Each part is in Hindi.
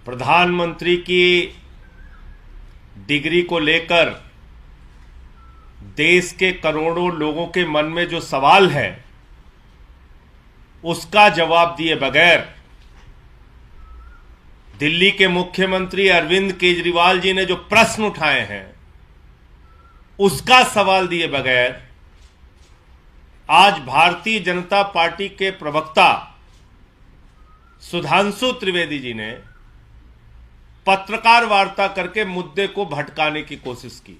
प्रधानमंत्री की डिग्री को लेकर देश के करोड़ों लोगों के मन में जो सवाल है उसका जवाब दिए बगैर दिल्ली के मुख्यमंत्री अरविंद केजरीवाल जी ने जो प्रश्न उठाए हैं उसका सवाल दिए बगैर आज भारतीय जनता पार्टी के प्रवक्ता सुधांशु त्रिवेदी जी ने पत्रकार वार्ता करके मुद्दे को भटकाने की कोशिश की।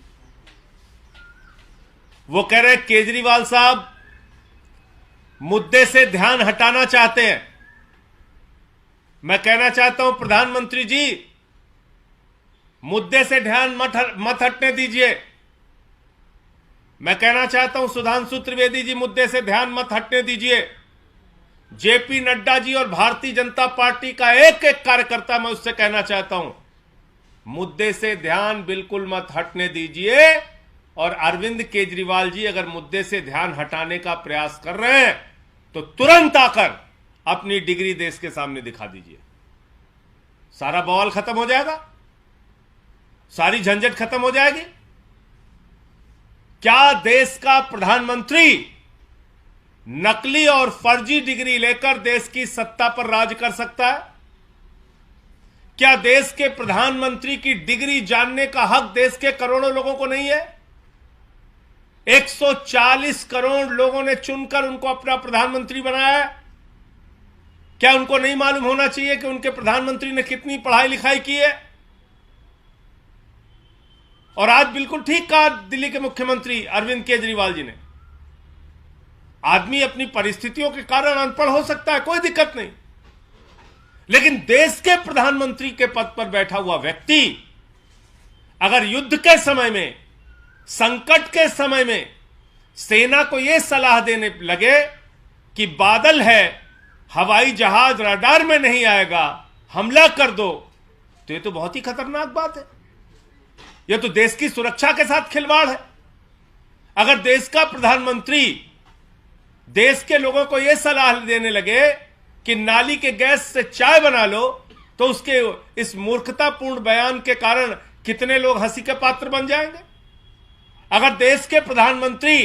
वो कह रहे केजरीवाल साहब मुद्दे से ध्यान हटाना चाहते हैं। मैं कहना चाहता हूं प्रधानमंत्री जी, मुद्दे से ध्यान मत हटने दीजिए। मैं कहना चाहता हूं सुधांशु त्रिवेदी जी, मुद्दे से ध्यान मत हटने दीजिए। जेपी नड्डा जी और भारतीय जनता पार्टी का एक एक कार्यकर्ता मैं उससे कहना चाहता हूं, मुद्दे से ध्यान बिल्कुल मत हटने दीजिए। और अरविंद केजरीवाल जी अगर मुद्दे से ध्यान हटाने का प्रयास कर रहे हैं तो तुरंत आकर अपनी डिग्री देश के सामने दिखा दीजिए। सारा बवाल खत्म हो जाएगा, सारी झंझट खत्म हो जाएगी। क्या देश का प्रधानमंत्री नकली और फर्जी डिग्री लेकर देश की सत्ता पर राज कर सकता है? क्या देश के प्रधानमंत्री की डिग्री जानने का हक देश के करोड़ों लोगों को नहीं है? 140 करोड़ लोगों ने चुनकर उनको अपना प्रधानमंत्री बनाया है। क्या उनको नहीं मालूम होना चाहिए कि उनके प्रधानमंत्री ने कितनी पढ़ाई लिखाई की है? और आज बिल्कुल ठीक कहा दिल्ली के मुख्यमंत्री अरविंद केजरीवाल जी ने, आदमी अपनी परिस्थितियों के कारण अनपढ़ हो सकता है, कोई दिक्कत नहीं, लेकिन देश के प्रधानमंत्री के पद पर बैठा हुआ व्यक्ति अगर युद्ध के समय में, संकट के समय में सेना को यह सलाह देने लगे कि बादल है, हवाई जहाज रडार में नहीं आएगा, हमला कर दो, तो यह तो बहुत ही खतरनाक बात है। यह तो देश की सुरक्षा के साथ खिलवाड़ है। अगर देश का प्रधानमंत्री देश के लोगों को यह सलाह देने लगे कि नाली के गैस से चाय बना लो, तो उसके इस मूर्खतापूर्ण बयान के कारण कितने लोग हंसी के पात्र बन जाएंगे। अगर देश के प्रधानमंत्री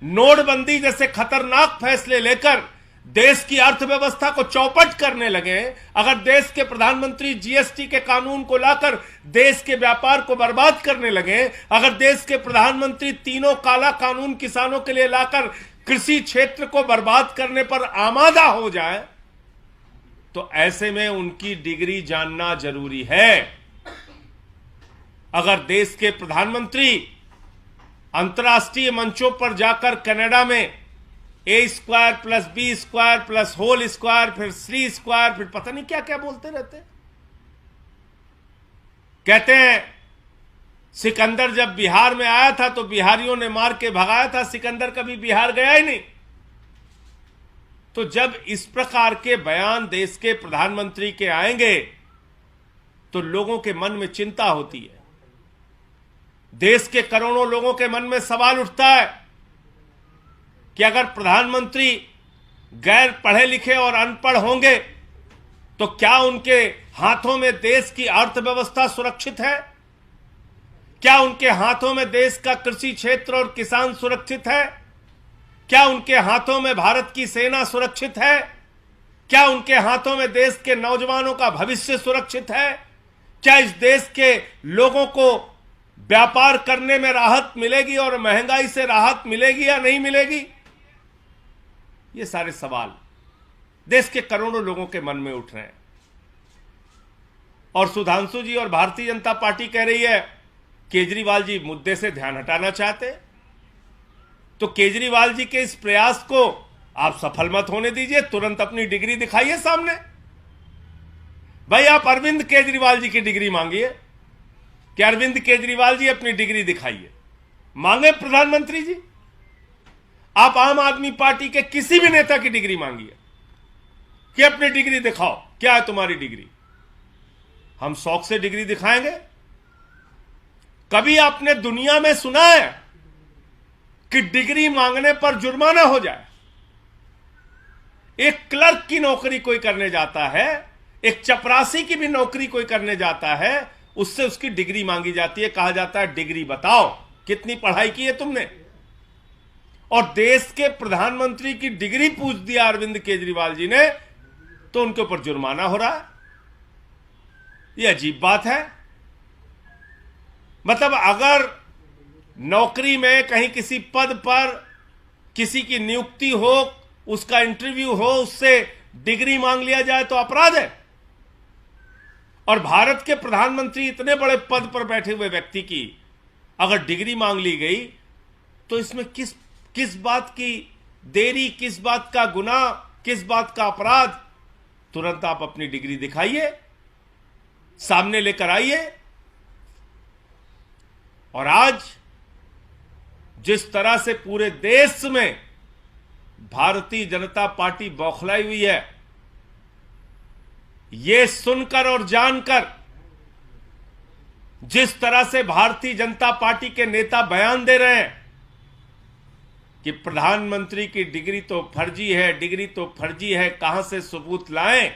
नोटबंदी जैसे खतरनाक फैसले लेकर देश की अर्थव्यवस्था को चौपट करने लगे, अगर देश के प्रधानमंत्री जीएसटी के कानून को लाकर देश के व्यापार को बर्बाद करने लगे, अगर देश के प्रधानमंत्री तीनों काला कानून किसानों के लिए लाकर कृषि क्षेत्र को बर्बाद करने पर आमादा हो जाए, तो ऐसे में उनकी डिग्री जानना जरूरी है। अगर देश के प्रधानमंत्री अंतर्राष्ट्रीय मंचों पर जाकर कनाडा में A² + B² + होल स्क्वायर, फिर C², फिर पता नहीं क्या क्या बोलते रहते हैं। कहते हैं सिकंदर जब बिहार में आया था तो बिहारियों ने मार के भगाया था, सिकंदर कभी बिहार गया ही नहीं। तो जब इस प्रकार के बयान देश के प्रधानमंत्री के आएंगे तो लोगों के मन में चिंता होती है। देश के करोड़ों लोगों के मन में सवाल उठता है कि अगर प्रधानमंत्री गैर पढ़े लिखे और अनपढ़ होंगे तो क्या उनके हाथों में देश की अर्थव्यवस्था सुरक्षित है? क्या उनके हाथों में देश का कृषि क्षेत्र और किसान सुरक्षित है? क्या उनके हाथों में भारत की सेना सुरक्षित है? क्या उनके हाथों में देश के नौजवानों का भविष्य सुरक्षित है? क्या इस देश के लोगों को व्यापार करने में राहत मिलेगी और महंगाई से राहत मिलेगी या नहीं मिलेगी? ये सारे सवाल देश के करोड़ों लोगों के मन में उठ रहे हैं। और सुधांशु जी और भारतीय जनता पार्टी कह रही है केजरीवाल जी मुद्दे से ध्यान हटाना चाहते। तो केजरीवाल जी के इस प्रयास को आप सफल मत होने दीजिए, तुरंत अपनी डिग्री दिखाइए सामने। भाई आप अरविंद केजरीवाल जी की डिग्री मांगिए कि अरविंद केजरीवाल जी अपनी डिग्री दिखाइए। मांगे प्रधानमंत्री जी, आप आम आदमी पार्टी के किसी भी नेता की डिग्री मांगिए कि अपनी डिग्री दिखाओ, क्या है तुम्हारी डिग्री। हम शौक से डिग्री दिखाएंगे। कभी आपने दुनिया में सुना है कि डिग्री मांगने पर जुर्माना हो जाए? एक क्लर्क की नौकरी कोई करने जाता है एक चपरासी की भी नौकरी कोई करने जाता है, उससे उसकी डिग्री मांगी जाती है, कहा जाता है डिग्री बताओ, कितनी पढ़ाई की है तुमने। और देश के प्रधानमंत्री की डिग्री पूछ दिया अरविंद केजरीवाल जी ने, तो उनके ऊपर जुर्माना हो रहा है। यह अजीब बात है। मतलब अगर नौकरी में कहीं किसी पद पर किसी की नियुक्ति हो, उसका इंटरव्यू हो, उससे डिग्री मांग लिया जाए तो अपराध है। और भारत के प्रधानमंत्री इतने बड़े पद पर बैठे हुए व्यक्ति की अगर डिग्री मांग ली गई, तो इसमें किस बात की देरी, किस बात का गुनाह, किस बात का अपराध। तुरंत आप अपनी डिग्री दिखाइए, सामने लेकर आइए। और आज जिस तरह से पूरे देश में भारतीय जनता पार्टी बौखलाई हुई है, यह सुनकर और जानकर, जिस तरह से भारतीय जनता पार्टी के नेता बयान दे रहे हैं कि प्रधानमंत्री की डिग्री तो फर्जी है, डिग्री तो फर्जी है, कहां से सबूत लाएं,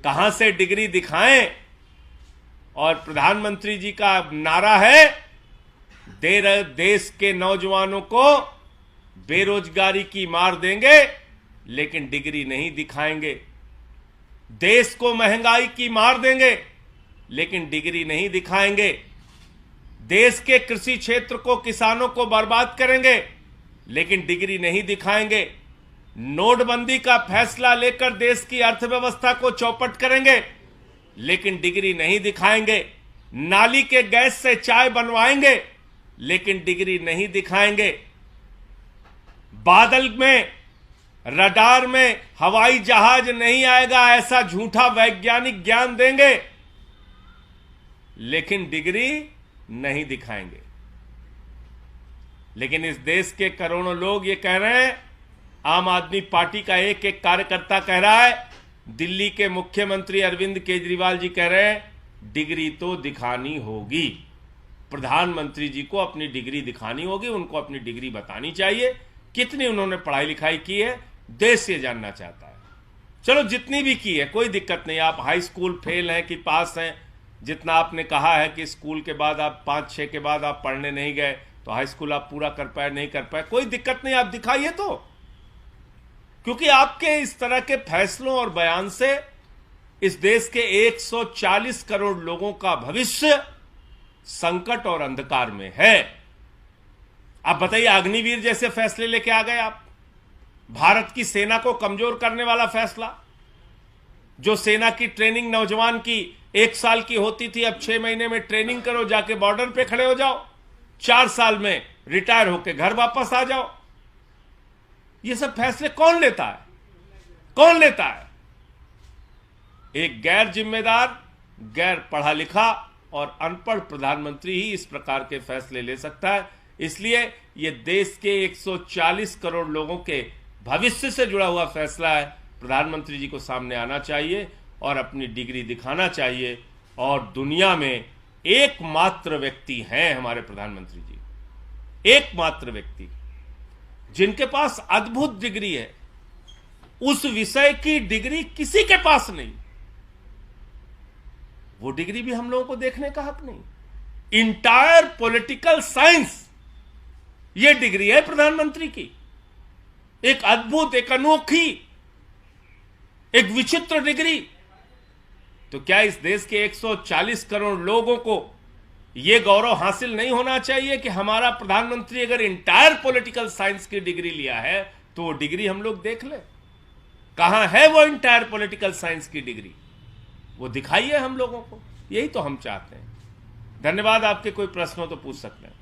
कहां से डिग्री दिखाएं। और प्रधानमंत्री जी का नारा है, देश के नौजवानों को बेरोजगारी की मार देंगे लेकिन डिग्री नहीं दिखाएंगे, देश को महंगाई की मार देंगे लेकिन डिग्री नहीं दिखाएंगे, देश के कृषि क्षेत्र को, किसानों को बर्बाद करेंगे लेकिन डिग्री नहीं दिखाएंगे, नोटबंदी का फैसला लेकर देश की अर्थव्यवस्था को चौपट करेंगे लेकिन डिग्री नहीं दिखाएंगे, नाली के गैस से चाय बनवाएंगे लेकिन डिग्री नहीं दिखाएंगे, बादल में, रडार में हवाई जहाज नहीं आएगा ऐसा झूठा वैज्ञानिक ज्ञान देंगे लेकिन डिग्री नहीं दिखाएंगे। लेकिन इस देश के करोड़ों लोग ये कह रहे हैं, आम आदमी पार्टी का एक एक कार्यकर्ता कह रहा है, दिल्ली के मुख्यमंत्री अरविंद केजरीवाल जी कह रहे हैं, डिग्री तो दिखानी होगी, प्रधानमंत्री जी को अपनी डिग्री दिखानी होगी, उनको अपनी डिग्री बतानी चाहिए, कितनी उन्होंने पढ़ाई लिखाई की है, देश ये जानना चाहता है। चलो जितनी भी की है कोई दिक्कत नहीं, आप हाई स्कूल फेल हैं कि पास हैं, जितना आपने कहा है कि स्कूल के बाद आप 5-6 के बाद आप पढ़ने नहीं गए तो हाई स्कूल आप पूरा कर पाए, नहीं कर पाए, कोई दिक्कत नहीं, आप दिखाइए तो। क्योंकि आपके इस तरह के फैसलों और बयान से इस देश के 140 करोड़ लोगों का भविष्य संकट और अंधकार में है। आप बताइए, अग्निवीर जैसे फैसले लेके आ गए आप, भारत की सेना को कमजोर करने वाला फैसला, जो सेना की ट्रेनिंग नौजवान की 1 साल की होती थी, अब 6 महीने में ट्रेनिंग करो, जाके बॉर्डर पे खड़े हो जाओ, 4 साल में रिटायर होके घर वापस आ जाओ। ये सब फैसले कौन लेता है? कौन लेता है? एक गैर जिम्मेदार, गैर पढ़ा लिखा और अनपढ़ प्रधानमंत्री ही इस प्रकार के फैसले ले सकता है। इसलिए यह देश के 140 करोड़ लोगों के भविष्य से जुड़ा हुआ फैसला है। प्रधानमंत्री जी को सामने आना चाहिए और अपनी डिग्री दिखाना चाहिए। और दुनिया में एकमात्र व्यक्ति हैं हमारे प्रधानमंत्री जी, एकमात्र व्यक्ति जिनके पास अद्भुत डिग्री है। उस विषय की डिग्री किसी के पास नहीं, वो डिग्री भी हम लोगों को देखने का हक नहीं। इंटायर पॉलिटिकल साइंस, ये डिग्री है प्रधानमंत्री की, एक अद्भुत, एक अनोखी, एक विचित्र डिग्री। तो क्या इस देश के 140 करोड़ लोगों को यह गौरव हासिल नहीं होना चाहिए कि हमारा प्रधानमंत्री अगर इंटायर पॉलिटिकल साइंस की डिग्री लिया है तो वो डिग्री हम लोग देख ले, कहां है वो इंटायर पॉलिटिकल साइंस की डिग्री, वो दिखाइए हम लोगों को। यही तो हम चाहते हैं। धन्यवाद। आपके कोई प्रश्न हो तो पूछ सकते हैं।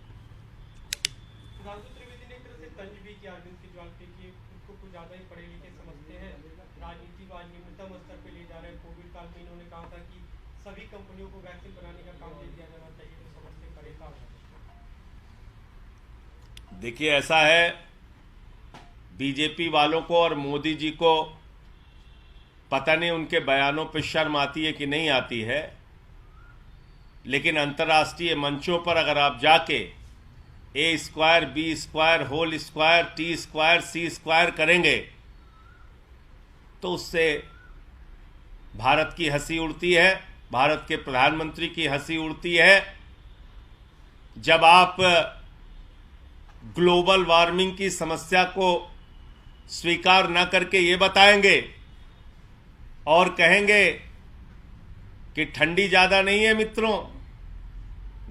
सभी कंपनियों को वैक्सीन बनाने का काम दे दिया जाना चाहिए, तो समझते परेशान है। देखिए, ऐसा है, बीजेपी वालों को और मोदी जी को पता नहीं उनके बयानों पर शर्म आती है कि नहीं आती है, लेकिन अंतर्राष्ट्रीय मंचों पर अगर आप जाके A² B² whole square T² C² करेंगे तो उससे भारत की हंसी उड़ती है, भारत के प्रधानमंत्री की हंसी उड़ती है जब आप ग्लोबल वार्मिंग की समस्या को स्वीकार न करके ये बताएंगे और कहेंगे कि ठंडी ज्यादा नहीं है मित्रों,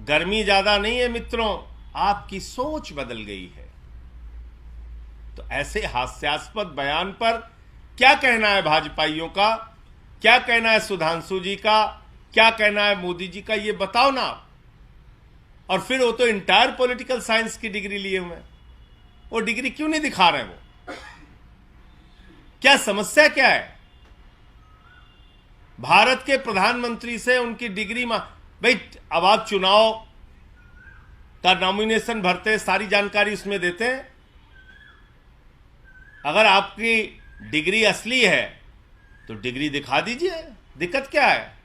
गर्मी ज्यादा नहीं है मित्रों, आपकी सोच बदल गई है। तो ऐसे हास्यास्पद बयान पर क्या कहना है भाजपाइयों का, क्या कहना है सुधांशु जी का, क्या कहना है मोदी जी का, ये बताओ ना। और फिर वो तो इंटायर पॉलिटिकल साइंस की डिग्री लिए हुए हैं, वो डिग्री क्यों नहीं दिखा रहे? वो क्या समस्या क्या है? भारत के प्रधानमंत्री से उनकी डिग्री भाई, अब आप चुनाव का नॉमिनेशन भरते, सारी जानकारी उसमें देते हैं। अगर आपकी डिग्री असली है तो डिग्री दिखा दीजिए, दिक्कत क्या है?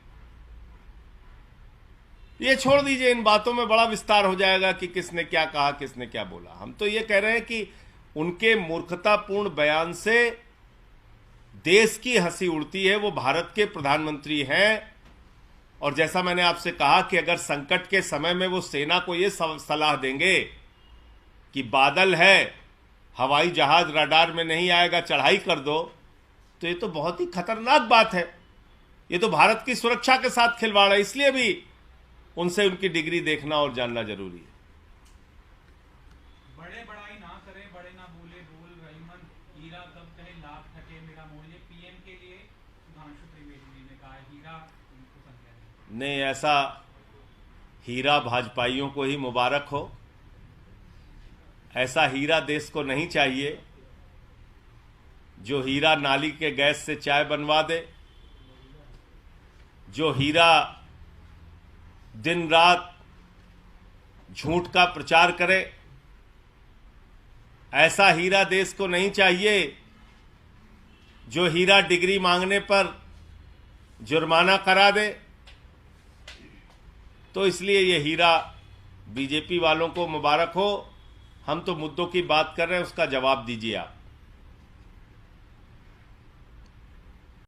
ये छोड़ दीजिए, इन बातों में बड़ा विस्तार हो जाएगा कि किसने क्या कहा, किसने क्या बोला। हम तो ये कह रहे हैं कि उनके मूर्खतापूर्ण बयान से देश की हंसी उड़ती है। वो भारत के प्रधानमंत्री हैं और जैसा मैंने आपसे कहा कि अगर संकट के समय में वो सेना को ये सलाह देंगे कि बादल है, हवाई जहाज रडार में नहीं आएगा, चढ़ाई कर दो, तो ये तो बहुत ही खतरनाक बात है। ये तो भारत की सुरक्षा के साथ खिलवाड़ है। इसलिए भी उनसे उनकी डिग्री देखना और जानना जरूरी है। बड़े बड़ाई ना करे, बड़े ना बोले, बोल रही मन, हीरा तब कहे लाख ठके मेरा मोल। ये पीएम के लिए सुधांशु त्रिवेदी जी ने कहा, हीरा उनको संज्ञा नहीं, ऐसा हीरा भाजपाइयों को ही मुबारक हो। ऐसा हीरा देश को नहीं चाहिए जो हीरा नाली के गैस से चाय बनवा दे, जो हीरा दिन रात झूठ का प्रचार करे। ऐसा हीरा देश को नहीं चाहिए जो हीरा डिग्री मांगने पर जुर्माना करा दे। तो इसलिए ये हीरा बीजेपी वालों को मुबारक हो। हम तो मुद्दों की बात कर रहे हैं, उसका जवाब दीजिए आप।